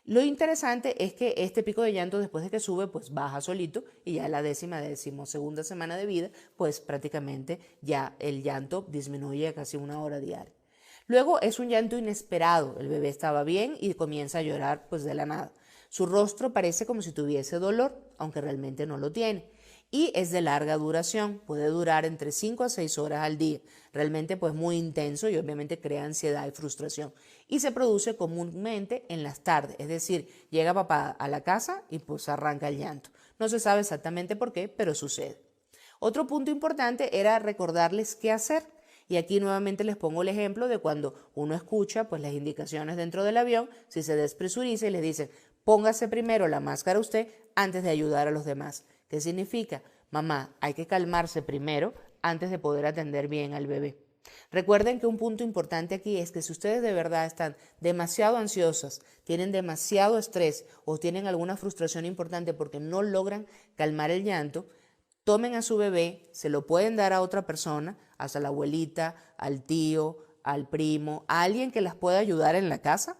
Speaker 1: Lo interesante es que este pico de llanto después de que sube pues baja solito y ya la decimosegunda semana de vida pues prácticamente ya el llanto disminuye a casi 1 hora diaria. Luego es un llanto inesperado, el bebé estaba bien y comienza a llorar pues de la nada. Su rostro parece como si tuviese dolor, aunque realmente no lo tiene. Y es de larga duración, puede durar entre 5 a 6 horas al día. Realmente pues muy intenso y obviamente crea ansiedad y frustración. Y se produce comúnmente en las tardes, es decir, llega papá a la casa y pues arranca el llanto. No se sabe exactamente por qué, pero sucede. Otro punto importante era recordarles qué hacer. Y aquí nuevamente les pongo el ejemplo de cuando uno escucha pues las indicaciones dentro del avión, si se despresuriza y les dicen, póngase primero la máscara usted antes de ayudar a los demás. ¿Qué significa? Mamá, hay que calmarse primero antes de poder atender bien al bebé. Recuerden que un punto importante aquí es que si ustedes de verdad están demasiado ansiosas, tienen demasiado estrés o tienen alguna frustración importante porque no logran calmar el llanto, tomen a su bebé, se lo pueden dar a otra persona, hasta la abuelita, al tío, al primo, a alguien que las pueda ayudar en la casa.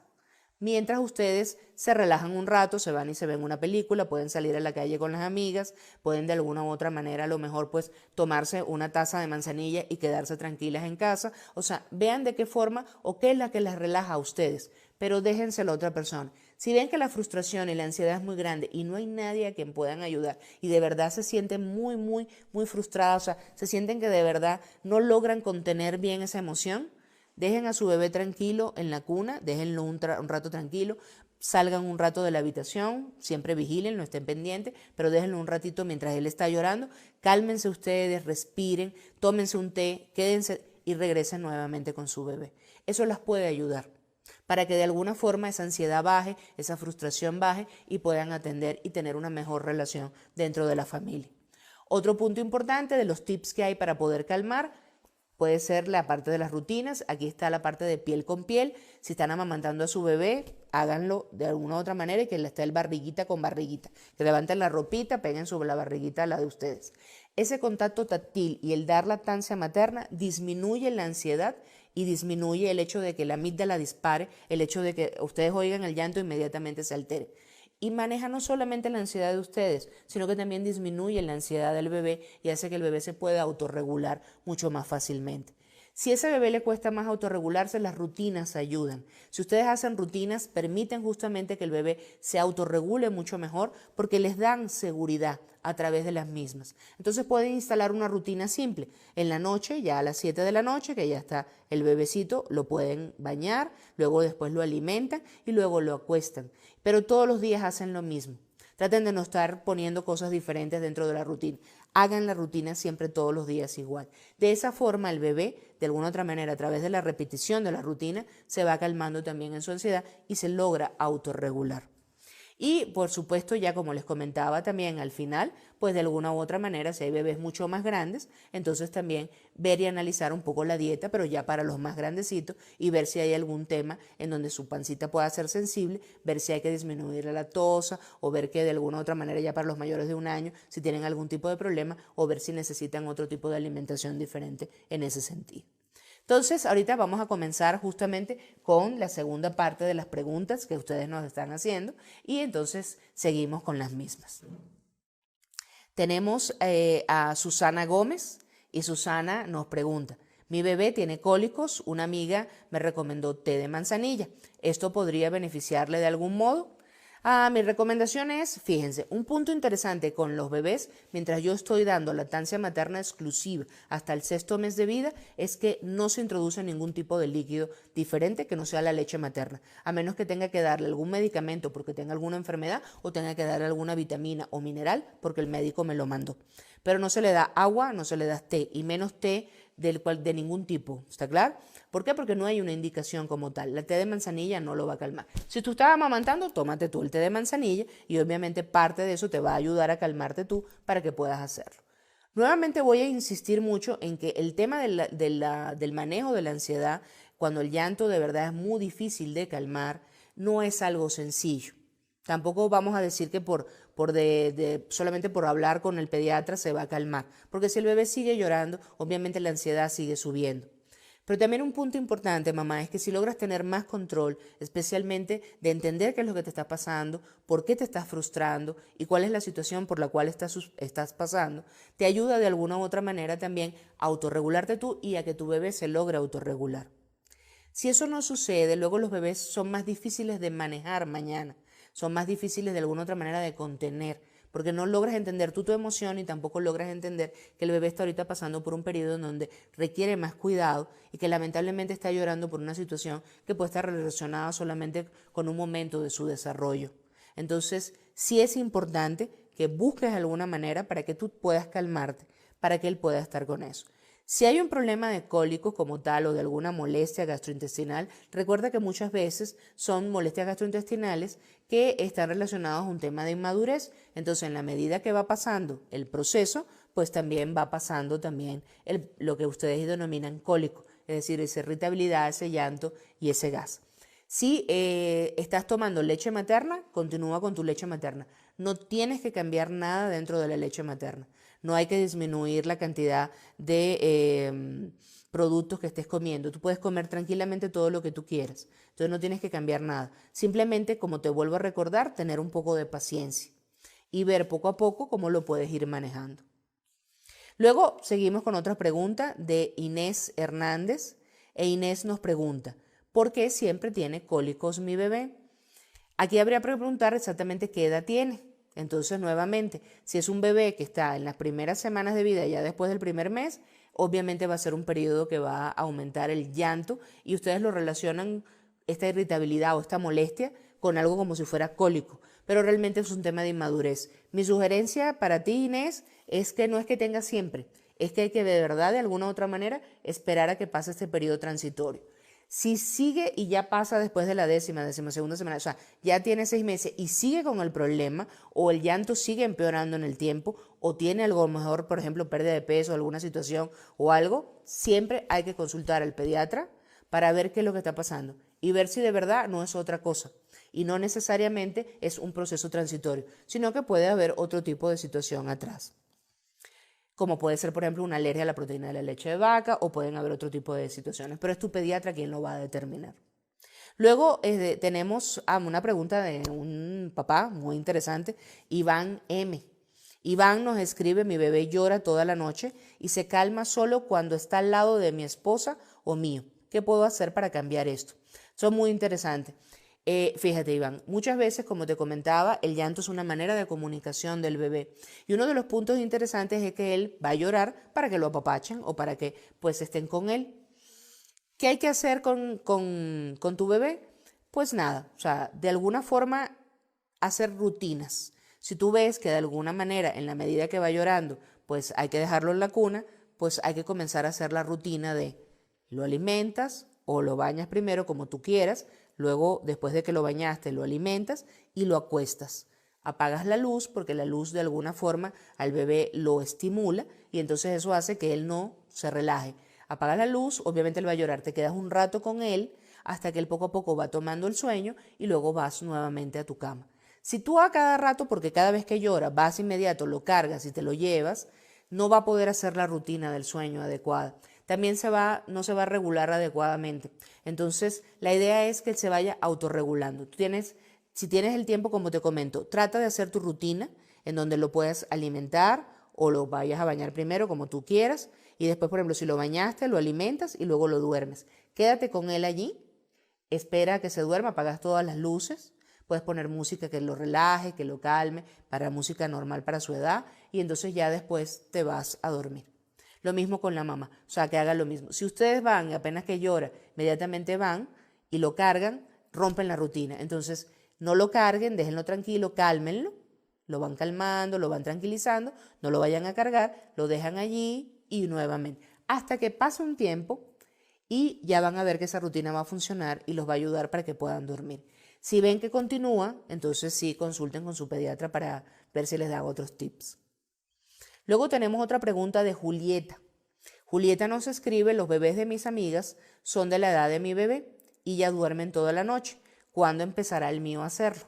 Speaker 1: Mientras ustedes se relajan un rato, se van y se ven una película, pueden salir a la calle con las amigas, pueden de alguna u otra manera a lo mejor pues tomarse una taza de manzanilla y quedarse tranquilas en casa. O sea, vean de qué forma o qué es la que les relaja a ustedes, pero déjenselo a otra persona. Si ven que la frustración y la ansiedad es muy grande y no hay nadie a quien puedan ayudar y de verdad se sienten muy frustradas, o sea, se sienten que de verdad no logran contener bien esa emoción, dejen a su bebé tranquilo en la cuna, déjenlo un rato tranquilo, salgan un rato de la habitación, siempre vigilen, no estén pendientes, pero déjenlo un ratito mientras él está llorando, cálmense ustedes, respiren, tómense un té, quédense y regresen nuevamente con su bebé. Eso las puede ayudar para que de alguna forma esa ansiedad baje, esa frustración baje y puedan atender y tener una mejor relación dentro de la familia. Otro punto importante de los tips que hay para poder calmar, Puede ser la parte de las rutinas, aquí está la parte de piel con piel. Si están amamantando a su bebé, háganlo de alguna u otra manera y que le esté el barriguita con barriguita. Que levanten la ropita, peguen sobre la barriguita la de ustedes. Ese contacto táctil y el dar lactancia materna disminuye la ansiedad y disminuye el hecho de que la amígdala dispare, el hecho de que ustedes oigan el llanto e inmediatamente se altere. Y maneja no solamente la ansiedad de ustedes, sino que también disminuye la ansiedad del bebé y hace que el bebé se pueda autorregular mucho más fácilmente. Si a ese bebé le cuesta más autorregularse, las rutinas ayudan. Si ustedes hacen rutinas, permiten justamente que el bebé se autorregule mucho mejor porque les dan seguridad a través de las mismas. Entonces pueden instalar una rutina simple. En la noche, ya a las 7 de la noche, que ya está el bebecito, lo pueden bañar, luego después lo alimentan y luego lo acuestan. Pero todos los días hacen lo mismo. Traten de no estar poniendo cosas diferentes dentro de la rutina. Hagan la rutina siempre todos los días igual. De esa forma el bebé, de alguna otra manera, a través de la repetición de la rutina, se va calmando también en su ansiedad y se logra autorregular. Y por supuesto, ya como les comentaba también al final, pues de alguna u otra manera, si hay bebés mucho más grandes, entonces también ver y analizar un poco la dieta, pero ya para los más grandecitos y ver si hay algún tema en donde su pancita pueda ser sensible, ver si hay que disminuir la lactosa o ver que de alguna u otra manera ya para los mayores de 1 año, si tienen algún tipo de problema o ver si necesitan otro tipo de alimentación diferente en ese sentido. Entonces, ahorita vamos a comenzar justamente con la segunda parte de las preguntas que ustedes nos están haciendo y entonces seguimos con las mismas. Tenemos a Susana Gómez y Susana nos pregunta, mi bebé tiene cólicos, una amiga me recomendó té de manzanilla, ¿esto podría beneficiarle de algún modo? Mi recomendación es, fíjense, un punto interesante con los bebés, mientras yo estoy dando lactancia materna exclusiva hasta el 6º mes de vida, es que no se introduce ningún tipo de líquido diferente que no sea la leche materna, a menos que tenga que darle algún medicamento porque tenga alguna enfermedad o tenga que darle alguna vitamina o mineral porque el médico me lo mandó. Pero no se le da agua, no se le da té y menos té de ningún tipo, ¿está claro? ¿Por qué? Porque no hay una indicación como tal. La té de manzanilla no lo va a calmar. Si tú estás amamantando, tómate tú el té de manzanilla y obviamente parte de eso te va a ayudar a calmarte tú para que puedas hacerlo. Nuevamente voy a insistir mucho en que el tema del manejo de la ansiedad, cuando el llanto de verdad es muy difícil de calmar, no es algo sencillo. Tampoco vamos a decir que solamente por hablar con el pediatra se va a calmar, porque si el bebé sigue llorando, obviamente la ansiedad sigue subiendo. Pero también un punto importante, mamá, es que si logras tener más control, especialmente de entender qué es lo que te está pasando, por qué te estás frustrando y cuál es la situación por la cual estás pasando, te ayuda de alguna u otra manera también a autorregularte tú y a que tu bebé se logre autorregular. Si eso no sucede, luego los bebés son más difíciles de manejar mañana, son más difíciles de alguna otra manera de contener, porque no logras entender tú tu emoción y tampoco logras entender que el bebé está ahorita pasando por un periodo en donde requiere más cuidado y que lamentablemente está llorando por una situación que puede estar relacionada solamente con un momento de su desarrollo. Entonces, sí es importante que busques alguna manera para que tú puedas calmarte, para que él pueda estar con eso. Si hay un problema de cólicos como tal o de alguna molestia gastrointestinal, recuerda que muchas veces son molestias gastrointestinales que están relacionadas a un tema de inmadurez. Entonces, en la medida que va pasando el proceso, pues también va pasando también lo que ustedes denominan cólico, es decir, esa irritabilidad, ese llanto y ese gas. Si estás tomando leche materna, continúa con tu leche materna. No tienes que cambiar nada dentro de la leche materna. No hay que disminuir la cantidad de productos que estés comiendo. Tú puedes comer tranquilamente todo lo que tú quieras. Entonces no tienes que cambiar nada. Simplemente, como te vuelvo a recordar, tener un poco de paciencia y ver poco a poco cómo lo puedes ir manejando. Luego seguimos con otra pregunta de Inés Hernández. Inés nos pregunta, ¿por qué siempre tiene cólicos mi bebé? Aquí habría que preguntar exactamente qué edad tiene. Entonces, nuevamente, si es un bebé que está en las primeras semanas de vida, ya después del primer mes, obviamente va a ser un periodo que va a aumentar el llanto y ustedes lo relacionan, esta irritabilidad o esta molestia, con algo como si fuera cólico, pero realmente es un tema de inmadurez. Mi sugerencia para ti, Inés, es que no es que tengas siempre, es que hay que de verdad, de alguna u otra manera, esperar a que pase este periodo transitorio. Si sigue y ya pasa después de la decimosegunda semana, o sea, ya tiene 6 meses y sigue con el problema o el llanto sigue empeorando en el tiempo, o tiene algo mejor, por ejemplo, pérdida de peso, alguna situación o algo, siempre hay que consultar al pediatra para ver qué es lo que está pasando y ver si de verdad no es otra cosa. Y no necesariamente es un proceso transitorio, sino que puede haber otro tipo de situación atrás. Como puede ser, por ejemplo, una alergia a la proteína de la leche de vaca o pueden haber otro tipo de situaciones, pero es tu pediatra quien lo va a determinar. Luego tenemos una pregunta de un papá muy interesante, Iván M. Iván nos escribe: mi bebé llora toda la noche y se calma solo cuando está al lado de mi esposa o mío. ¿Qué puedo hacer para cambiar esto? Eso es muy interesante. Fíjate, Iván, muchas veces, como te comentaba, el llanto es una manera de comunicación del bebé. Y uno de los puntos interesantes es que él va a llorar para que lo apapachen o para que pues estén con él. ¿Qué hay que hacer con tu bebé? Pues nada, o sea, de alguna forma hacer rutinas. Si tú ves que de alguna manera, en la medida que va llorando, pues hay que dejarlo en la cuna, pues hay que comenzar a hacer la rutina de lo alimentas o lo bañas primero como tú quieras, luego después de que lo bañaste lo alimentas y lo acuestas. Apagas la luz porque la luz de alguna forma al bebé lo estimula y entonces eso hace que él no se relaje. Apagas la luz, obviamente él va a llorar, te quedas un rato con él hasta que él poco a poco va tomando el sueño y luego vas nuevamente a tu cama. Si tú a cada rato, porque cada vez que llora, vas inmediato, lo cargas y te lo llevas, no va a poder hacer la rutina del sueño adecuada. También no se va a regular adecuadamente. Entonces, la idea es que él se vaya autorregulando. Si tienes el tiempo, como te comento, trata de hacer tu rutina en donde lo puedas alimentar o lo vayas a bañar primero, como tú quieras, y después, por ejemplo, si lo bañaste, lo alimentas y luego lo duermes. Quédate con él allí, espera a que se duerma, apagas todas las luces, puedes poner música que lo relaje, que lo calme, para música normal para su edad, y entonces ya después te vas a dormir. Lo mismo con la mamá, o sea, que haga lo mismo. Si ustedes van y apenas que llora, inmediatamente van y lo cargan, rompen la rutina. Entonces, no lo carguen, déjenlo tranquilo, cálmenlo, lo van calmando, lo van tranquilizando, no lo vayan a cargar, lo dejan allí y nuevamente, hasta que pase un tiempo y ya van a ver que esa rutina va a funcionar y los va a ayudar para que puedan dormir. Si ven que continúa, entonces sí consulten con su pediatra para ver si les da otros tips. Luego tenemos otra pregunta de Julieta. Julieta nos escribe: los bebés de mis amigas son de la edad de mi bebé y ya duermen toda la noche. ¿Cuándo empezará el mío a hacerlo?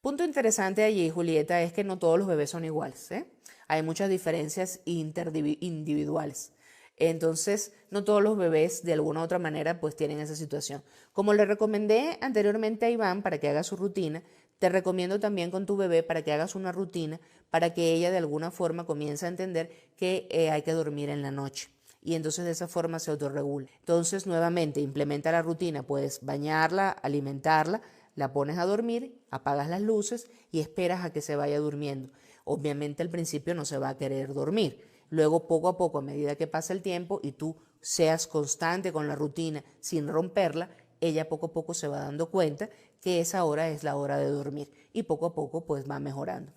Speaker 1: Punto interesante allí, Julieta, es que no todos los bebés son iguales, ¿eh? Hay muchas diferencias individuales. Entonces, no todos los bebés de alguna u otra manera pues tienen esa situación. Como le recomendé anteriormente a Iván para que haga su rutina, te recomiendo también con tu bebé para que hagas una rutina para que ella de alguna forma comience a entender que hay que dormir en la noche. Y entonces de esa forma se autorregula. Entonces, nuevamente, implementa la rutina, puedes bañarla, alimentarla, la pones a dormir, apagas las luces y esperas a que se vaya durmiendo. Obviamente al principio no se va a querer dormir. Luego, poco a poco, a medida que pasa el tiempo y tú seas constante con la rutina sin romperla, ella poco a poco se va dando cuenta que esa hora es la hora de dormir y poco a poco pues va mejorando.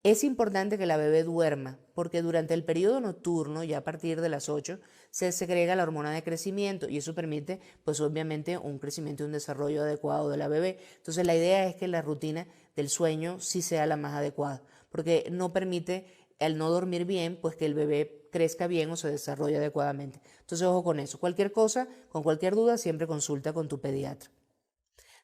Speaker 1: Es importante que la bebé duerma porque durante el periodo nocturno, ya a partir de las 8, se segrega la hormona de crecimiento y eso permite pues obviamente un crecimiento y un desarrollo adecuado de la bebé. Entonces la idea es que la rutina del sueño sí sea la más adecuada porque no permite, al no dormir bien, pues que el bebé crezca bien o se desarrolle adecuadamente. Entonces ojo con eso. Cualquier cosa, con cualquier duda, siempre consulta con tu pediatra.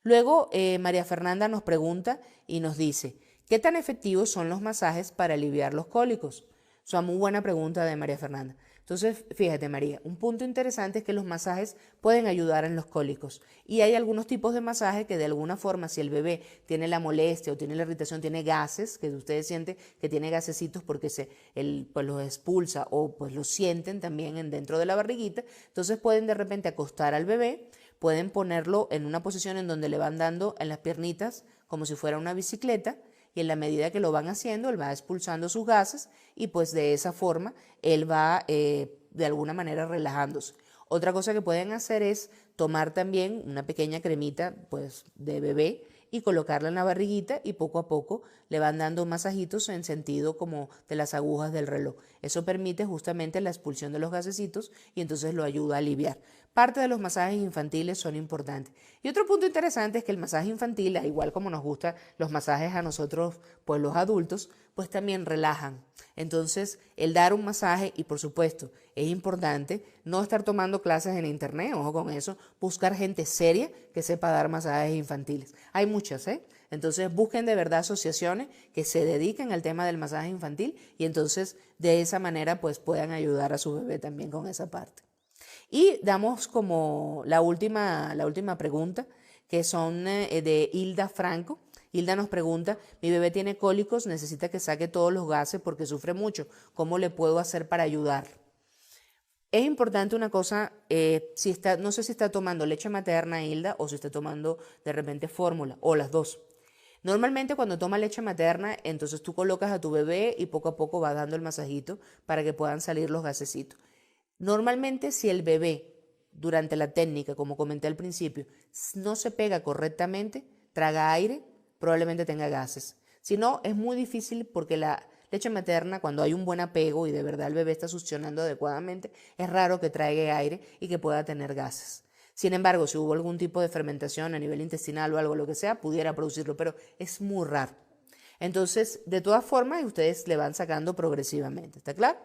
Speaker 1: Luego, María Fernanda nos pregunta y nos dice: ¿qué tan efectivos son los masajes para aliviar los cólicos? Es una muy buena pregunta de María Fernanda. Entonces, fíjate, María, un punto interesante es que los masajes pueden ayudar en los cólicos. Y hay algunos tipos de masajes que de alguna forma, si el bebé tiene la molestia o tiene la irritación, tiene gases, que ustedes sienten que tiene gasecitos porque él pues los expulsa o pues los sienten también dentro de la barriguita, entonces pueden de repente acostar al bebé, pueden ponerlo en una posición en donde le van dando en las piernitas como si fuera una bicicleta y en la medida que lo van haciendo, él va expulsando sus gases y pues de esa forma él va de alguna manera relajándose. Otra cosa que pueden hacer es tomar también una pequeña cremita pues de bebé y colocarla en la barriguita y poco a poco le van dando masajitos en sentido como de las agujas del reloj. Eso permite justamente la expulsión de los gasecitos y entonces lo ayuda a aliviar. parte de los masajes infantiles son importantes. Y otro punto interesante es que el masaje infantil, igual como nos gustan los masajes a nosotros, pues los adultos, pues también relajan. Entonces, el dar un masaje, y por supuesto, es importante no estar tomando clases en internet, ojo con eso, buscar gente seria que sepa dar masajes infantiles. Hay muchas, ¿eh? Entonces, busquen de verdad asociaciones que se dediquen al tema del masaje infantil y entonces de esa manera pues puedan ayudar a su bebé también con esa parte. Y damos como la última pregunta, que son de Hilda Franco. Hilda nos pregunta, mi bebé tiene cólicos, necesita que saque todos los gases porque sufre mucho. ¿Cómo le puedo hacer para ayudar? Es importante una cosa, no sé si está tomando leche materna, Hilda, o si está tomando de repente fórmula, o las dos. Normalmente cuando toma leche materna, entonces tú colocas a tu bebé y poco a poco va dando el masajito para que puedan salir los gasecitos. Normalmente si el bebé durante la técnica, como comenté al principio, no se pega correctamente, traga aire, probablemente tenga gases. Si no, es muy difícil porque la leche materna, cuando hay un buen apego y de verdad el bebé está succionando adecuadamente, es raro que traiga aire y que pueda tener gases. Sin embargo, si hubo algún tipo de fermentación a nivel intestinal o algo, lo que sea, pudiera producirlo, pero es muy raro. Entonces, de todas formas, ustedes le van sacando progresivamente, ¿está claro?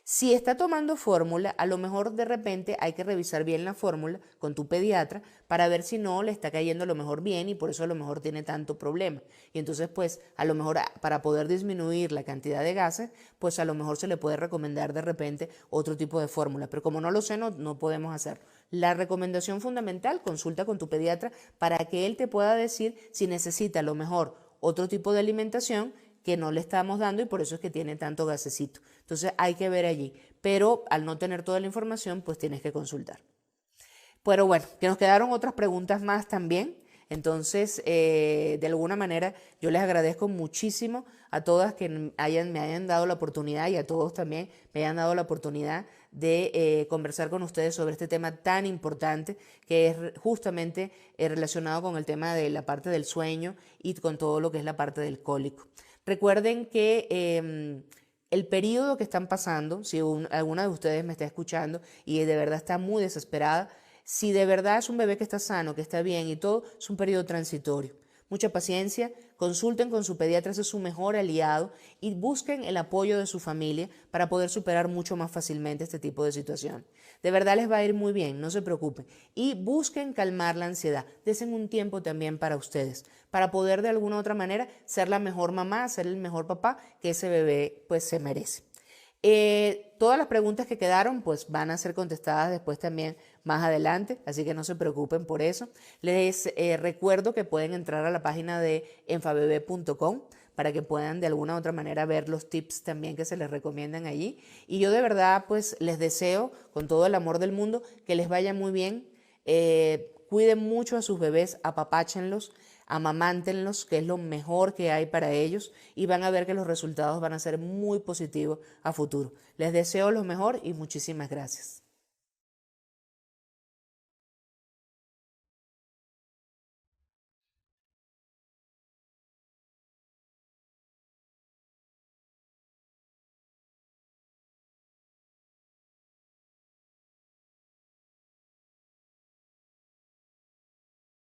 Speaker 1: Si está tomando fórmula, a lo mejor de repente hay que revisar bien la fórmula con tu pediatra para ver si no le está cayendo a lo mejor bien y por eso a lo mejor tiene tanto problema. Y entonces pues a lo mejor para poder disminuir la cantidad de gases, pues a lo mejor se le puede recomendar de repente otro tipo de fórmula. Pero como no lo sé, no podemos hacerlo. La recomendación fundamental, consulta con tu pediatra para que él te pueda decir si necesita a lo mejor otro tipo de alimentación que no le estamos dando y por eso es que tiene tanto gasecito. Entonces hay que ver allí, pero al no tener toda la información, pues tienes que consultar. Pero bueno, que nos quedaron otras preguntas más también. Entonces, de alguna manera, yo les agradezco muchísimo a todas que me hayan dado la oportunidad y a todos también me hayan dado la oportunidad de conversar con ustedes sobre este tema tan importante que es justamente relacionado con el tema de la parte del sueño y con todo lo que es la parte del cólico. Recuerden que el periodo que están pasando, si alguna de ustedes me está escuchando y de verdad está muy desesperada, si de verdad es un bebé que está sano, que está bien y todo, es un periodo transitorio. Mucha paciencia, consulten con su pediatra, ese es su mejor aliado y busquen el apoyo de su familia para poder superar mucho más fácilmente este tipo de situación. De verdad les va a ir muy bien, no se preocupen. Y busquen calmar la ansiedad, desen un tiempo también para ustedes, para poder de alguna u otra manera ser la mejor mamá, ser el mejor papá que ese bebé pues se merece. Todas las preguntas que quedaron pues van a ser contestadas después también más adelante, así que no se preocupen por eso. Les recuerdo que pueden entrar a la página de enfabebe.com para que puedan de alguna u otra manera ver los tips también que se les recomiendan allí. Y yo de verdad pues les deseo con todo el amor del mundo que les vaya muy bien. Cuiden mucho a sus bebés, apapáchenlos, amamántenlos, que es lo mejor que hay para ellos y van a ver que los resultados van a ser muy positivos a futuro. Les deseo lo mejor y muchísimas gracias.